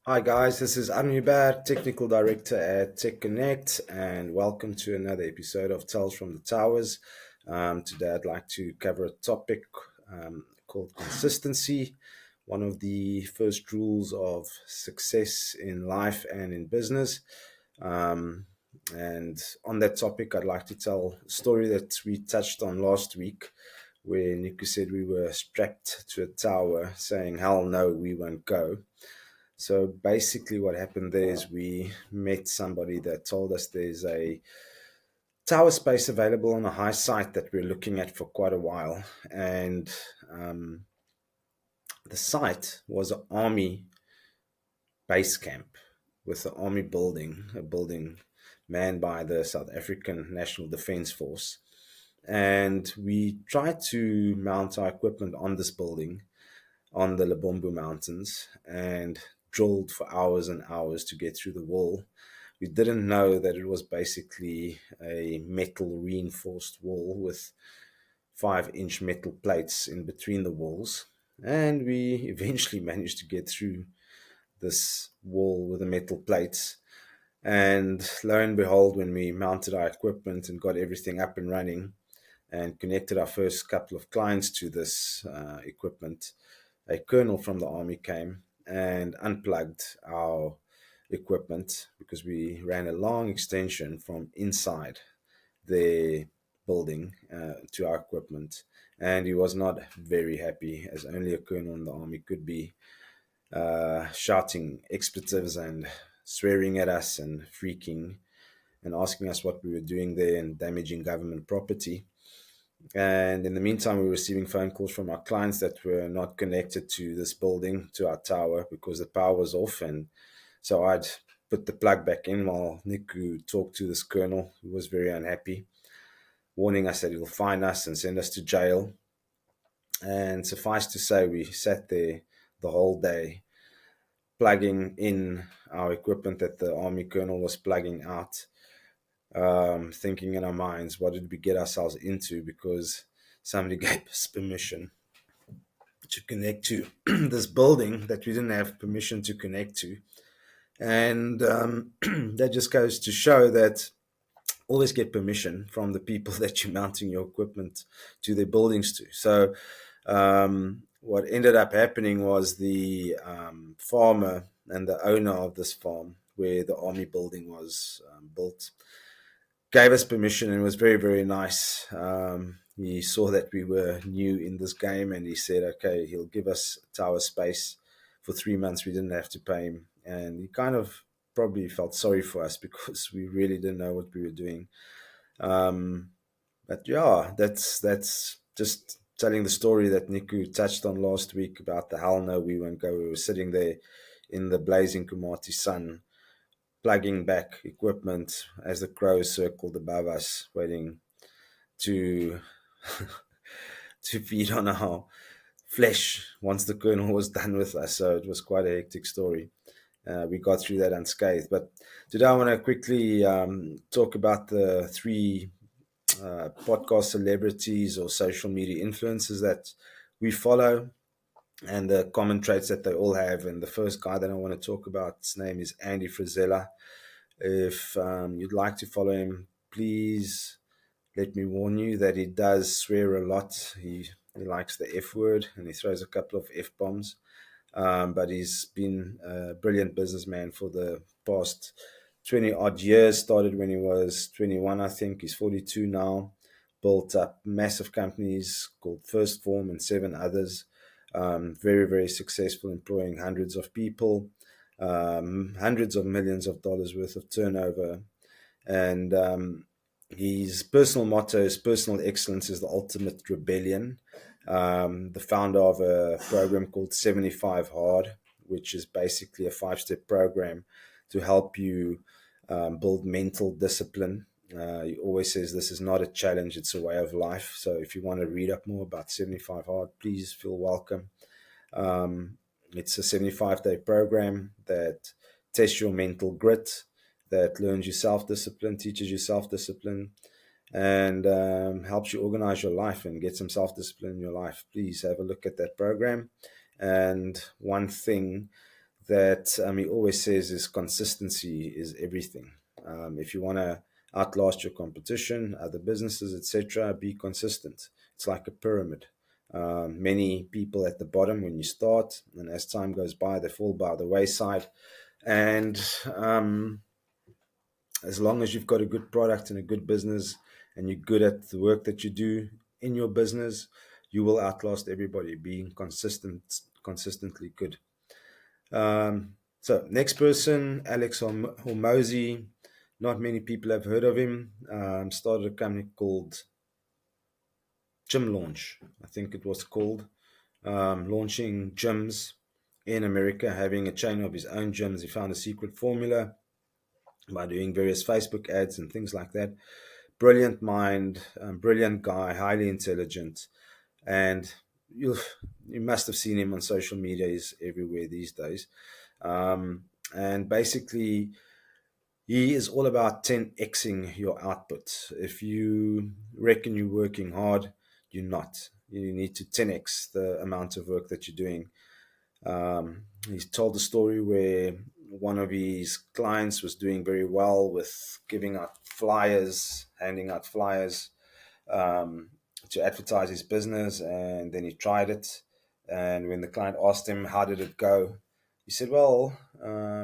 Hi guys, this is Arno Joubert, Technical Director at TechConnect, and welcome to another episode of Tales from the Towers. Today I'd like to cover a topic called consistency, one of the first rules of success in life and in business. Um, and on that topic, I'd like to tell a story that we touched on last week, where Niku said we were strapped to a tower saying, "Hell no, we won't go." So basically, what happened there is we met somebody that told us there's a tower space available on a high site that we're looking at for quite a while. And um, the site was an army base camp with an army building, a building manned by the South African National Defence Force. And we tried to mount our equipment on this building on the Lebombo Mountains and drilled for hours and hours to get through the wall. We didn't know that it was basically a metal reinforced wall with 5-inch metal plates in between the walls. And we eventually managed to get through this wall with the metal plates. And lo and behold, when we mounted our equipment and got everything up and running and connected our first couple of clients to this equipment, a colonel from the army came and unplugged our equipment because we ran a long extension from inside the building to our equipment. And he was not very happy, as only a colonel in the army could be, shouting expletives and swearing at us and freaking and asking us what we were doing there and damaging government property. And in the meantime, we were receiving phone calls from our clients that were not connected to this building, to our tower, because the power was off. And so I'd put the plug back in while Niku talked to this colonel who was very unhappy, warning us that he'll fine us and send us to jail. And suffice to say, we sat there the whole day, plugging in our equipment that the army colonel was plugging out, thinking in our minds, what did we get ourselves into? Because somebody gave us permission to connect to this building that we didn't have permission to connect to. And that just goes to show that always get permission from the people that you're mounting your equipment to their buildings to. So what ended up happening was the farmer and the owner of this farm where the army building was built gave us permission and it was very, very nice. He saw that we were new in this game and he said, okay, he'll give us tower space for 3 months. We didn't have to pay him. And he kind of probably felt sorry for us because we really didn't know what we were doing. Um, but yeah, that's just telling the story that Niku touched on last week about the hell no, we won't go. We were sitting there in the blazing Kumati sun plugging back equipment as the crows circled above us, waiting to to feed on our flesh once the colonel was done with us. So it was quite a hectic story. We got through that unscathed. But today I want to quickly talk about the three podcast celebrities or social media influencers that we follow and the common traits that they all have. And the first guy that I want to talk about, his name is Andy Frizella. If you'd like to follow him, please let me warn you that he does swear a lot. He likes the F word and he throws a couple of F bombs. But he's been a brilliant businessman for the past 20 odd years. Started when he was 21, I think. He's 42 now. Built up massive companies called First Form and 7 others. Very, very successful, employing hundreds of people, hundreds of millions of dollars worth of turnover. And his personal motto is personal excellence is the ultimate rebellion. The founder of a program called 75 Hard, which is basically a 5-step program to help you build mental discipline. He always says this is not a challenge, it's a way of life. So if you want to read up more about 75 Hard, please feel welcome. It's a 75-day program that tests your mental grit, that learns you self-discipline, teaches you self-discipline, and helps you organize your life and get some self-discipline in your life. Please have a look at that program. And one thing that he always says is consistency is everything. If you want to outlast your competition, other businesses, etc., be consistent. It's like a pyramid. Many people at the bottom when you start, and as time goes by, they fall by the wayside. And as long as you've got a good product and a good business, and you're good at the work that you do in your business, you will outlast everybody. Being consistently good. So next person, Alex Hormozy. Not many people have heard of him. Started a company called Gym Launch, I think it was called, launching gyms in America, having a chain of his own gyms. He found a secret formula by doing various Facebook ads and things like that. Brilliant mind, brilliant guy, highly intelligent, and you you must have seen him on social media. He's everywhere these days. And basically, he is all about 10xing your output. If you reckon you're working hard, you're not. You need to 10x the amount of work that you're doing. He's told a story where one of his clients was doing very well with giving out flyers, handing out flyers, um, to advertise his business, and then he tried it. And when the client asked him how did it go, he said, "Well,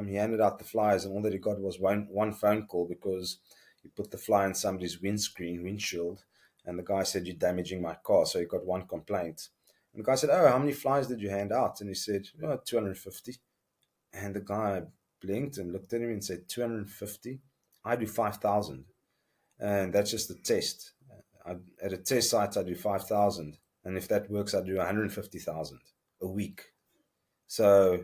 he handed out the flyers, and all that he got was one phone call because he put the flyer in somebody's windshield, and the guy said you're damaging my car." So he got one complaint. And the guy said, "Oh, how many flyers did you hand out?" And he said, "Oh, 250." And the guy blinked and looked at him and said, 250? I do 5,000. And that's just a test. At a test site, I do 5,000. And if that works, I do 150,000 a week. So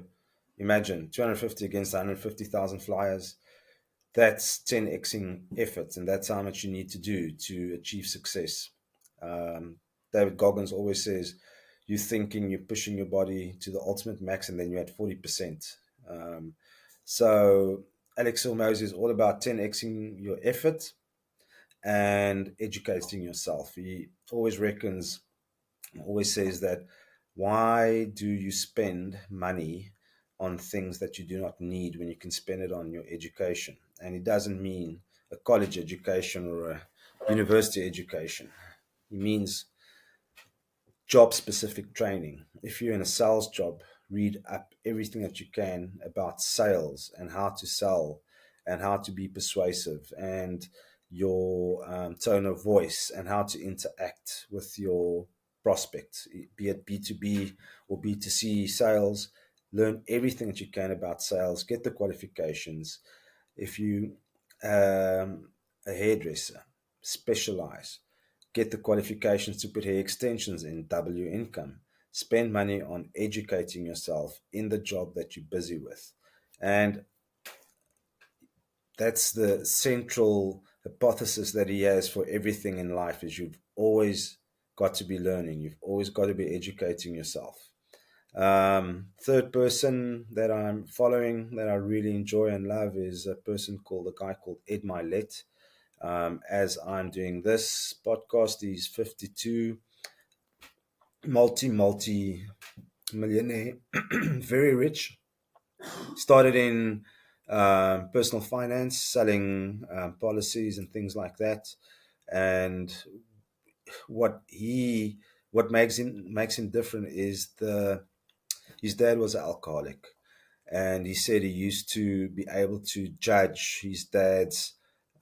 imagine 250 against 150,000 flyers. That's 10xing efforts, and that's how much you need to do to achieve success. David Goggins always says, you're thinking you're pushing your body to the ultimate max, and then you're at 40%. So Alex Hormozy is all about 10xing your effort and educating yourself. He always says that, why do you spend money on things that you do not need when you can spend it on your education? And it doesn't mean a college education or a university education. It means job specific training. If you're in a sales job, read up everything that you can about sales and how to sell and how to be persuasive and your tone of voice and how to interact with your prospects, be it B2B or B2C sales. Learn everything that you can about sales, get the qualifications. If you a hairdresser, specialize, get the qualifications to put hair extensions in, double your income. Spend money on educating yourself in the job that you're busy with. And that's the central hypothesis that he has for everything in life is you've always got to be learning. You've always got to be educating yourself. Third person that I'm following that I really enjoy and love is a guy called Ed Mylett. As I'm doing this podcast, he's 52, multi millionaire, very rich. Started in personal finance, selling policies and things like that. And what he what makes him different is the his dad was an alcoholic, and he said he used to be able to judge his dad's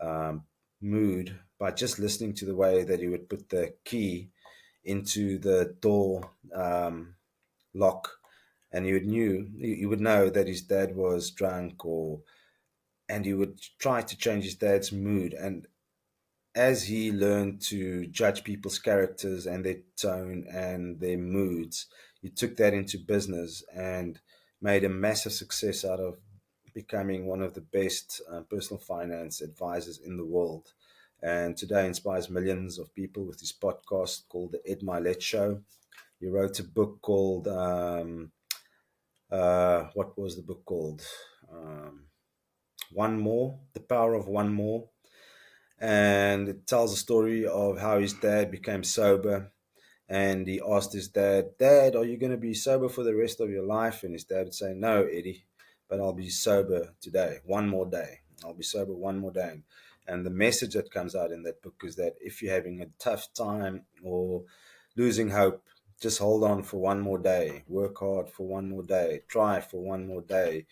um, mood by just listening to the way that he would put the key into the door lock, and he would know that his dad was drunk, or and he would try to change his dad's mood. And as he learned to judge people's characters and their tone and their moods, he took that into business and made a massive success out of becoming one of the best personal finance advisors in the world. And today inspires millions of people with his podcast called The Ed Mylett Show. He wrote a book called, what was the book called? Um, One More, The Power of One More. And it tells a story of how his dad became sober. And he asked his dad, "Dad, are you going to be sober for the rest of your life?" And his dad would say, "No, Eddie. but I'll be sober today, one more day. I'll be sober one more day. And the message that comes out in that book is that if you're having a tough time or losing hope, just hold on for one more day, work hard for one more day, try for one more day.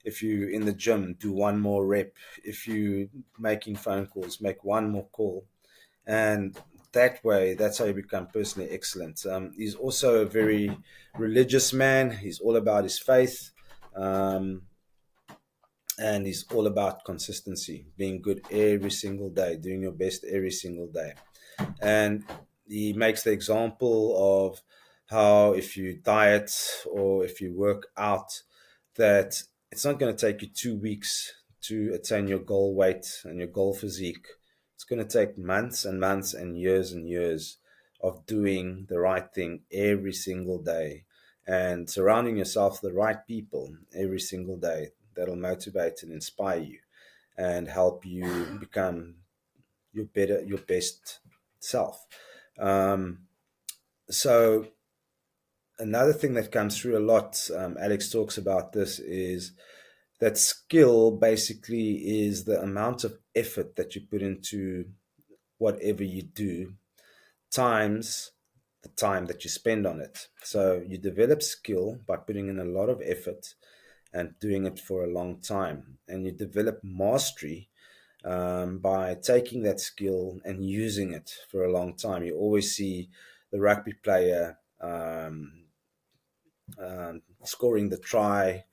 If you in the gym, do one more rep. If you making phone calls, make one more call. And that way, that's how you become personally excellent. He's also a very religious man. He's all about his faith. Um, and he's all about consistency, being good every single day, doing your best every single day. And he makes the example of how if you diet or if you work out, that it's not going to take you 2 weeks to attain your goal weight and your goal physique. It's going to take months and months and years of doing the right thing every single day and surrounding yourself with the right people every single day that'll motivate and inspire you and help you become your best self. Um, so another thing that comes through a lot, Alex talks about this, is that skill basically is the amount of effort that you put into whatever you do times the time that you spend on it. So you develop skill by putting in a lot of effort and doing it for a long time. And you develop mastery by taking that skill and using it for a long time. You always see the rugby player scoring the try,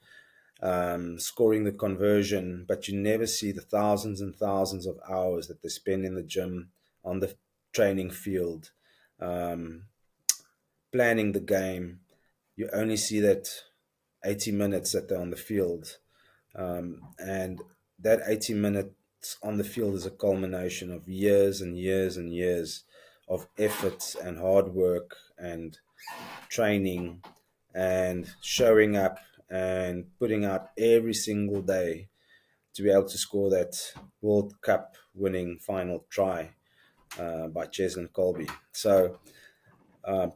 scoring the conversion, but you never see the thousands and thousands of hours that they spend in the gym, on the training field, um, planning the game. You only see that 80 minutes that they're on the field. And that 80 minutes on the field is a culmination of years and years and years of effort and hard work and training and showing up and putting out every single day to be able to score that World Cup winning final try by Cheslin Colby. So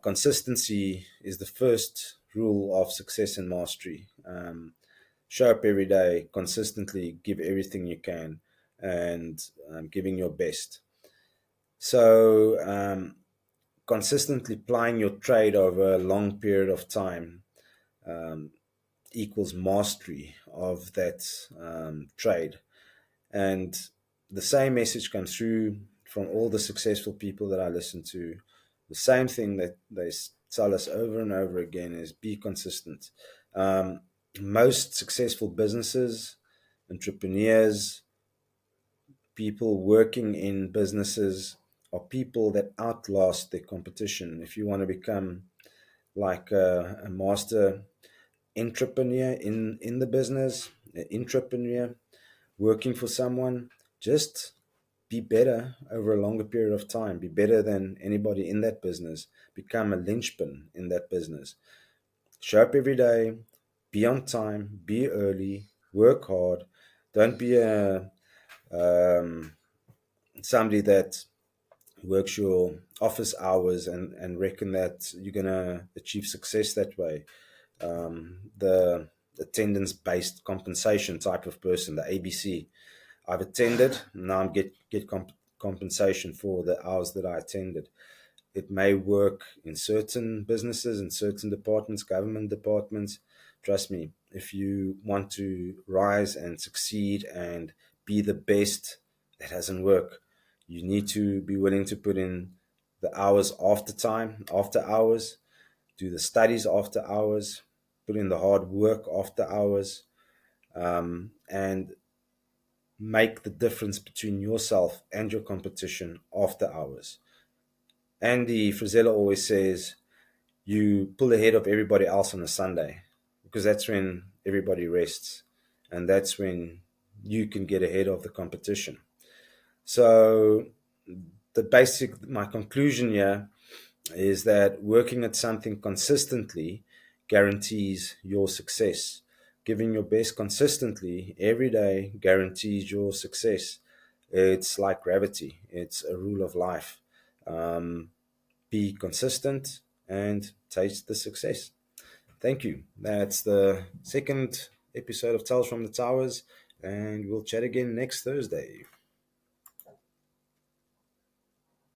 consistency is the first rule of success and mastery. Show up every day, consistently give everything you can, and giving your best. So, consistently plying your trade over a long period of time equals mastery of that trade. And the same message comes through from all the successful people that I listen to. The same thing that they tell us over and over again is be consistent. Um, Most successful businesses, entrepreneurs, people working in businesses are people that outlast their competition. If you want to become like a master entrepreneur in the business, an entrepreneur working for someone, just be better over a longer period of time, be better than anybody in that business, become a linchpin in that business. Show up every day, be on time, be early, work hard. Don't be a somebody that works your office hours and reckon that you're going to achieve success that way. The attendance based compensation type of person, the ABC. I've attended, now I'm get compensation for the hours that I attended. It may work in certain businesses, in certain departments, government departments. Trust me, if you want to rise and succeed and be the best, that doesn't work. You need to be willing to put in the hours after time, after hours, do the studies after hours, put in the hard work after hours, and make the difference between yourself and your competition after hours. Andy Frizella always says you pull ahead of everybody else on a Sunday because that's when everybody rests and that's when you can get ahead of the competition. So my conclusion here is that working at something consistently guarantees your success. Giving your best consistently every day guarantees your success. It's like gravity, it's a rule of life. Be consistent and taste the success. Thank you. That's the second episode of Tales from the Towers, and we'll chat again next Thursday.